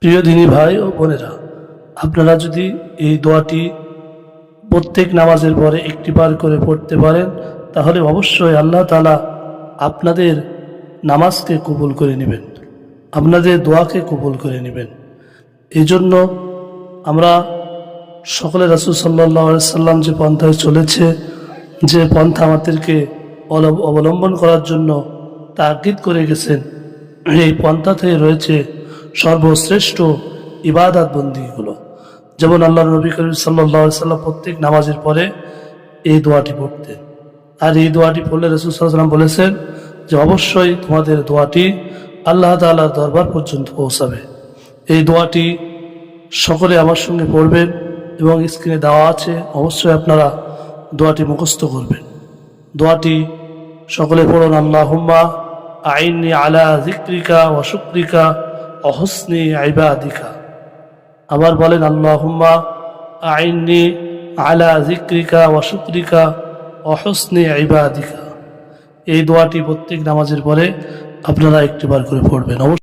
প্রিয় দিনী ভাই ও বোনেরা, আপনারা যদি এই দোয়াটি প্রত্যেক নামাজের পরে একটিবার করে পড়তে পারেন তাহলে অবশ্যই আল্লাহ তাআলা আপনাদের নামাজকে কবুল করে নেবেন, আপনাদের দোয়াকে কবুল করে নেবেন। এই জন্য আমরা সকলে রাসূল সাল্লাল্লাহু আলাইহি সাল্লাম যে পন্থায় চলেছে, যে পন্থা আমাদেরকে অবলম্বন করার জন্য তাকিদ করে গেছেন, এই পন্থাতে রয়েছে সর্বশ্রেষ্ঠ ইবাদত বন্দিগুলো। যেমন আল্লাহর নবী করিম সাল্লাল্লাহু আলাইহি সাল্লাম প্রত্যেক নামাজের পরে এই দোয়াটি পড়তেন। আর এই দোয়াটি পড়লে রাসূল সাল্লাল্লাহু আলাইহি সাল্লাম বলেছেন যে অবশ্যই তোমাদের দোয়াটি আল্লাহ তাআলার দরবার পর্যন্ত পৌঁছাবে। এই দোয়াটি সকলে আমার সঙ্গে পড়বেন এবং স্ক্রিনে দেওয়া আছে, অবশ্যই আপনারা দোয়াটি মুখস্থ করবেন। দোয়াটি সকলে পড়ুন। আল্লাহুম্মা আইন্নি আলা যিকরিকা ওয়া শুকরিকা ওয়া হুসনি ইবাদিকা। আবার বলেন, আল্লাহুম্মা আইন্নি আলা যিকরিকা ওয়া শুকরিকা ওয়া হুসনি ইবাদিকা। এই দোয়াটি প্রত্যেক নামাজের পরে আপনারা একটিবার করে পড়বেন।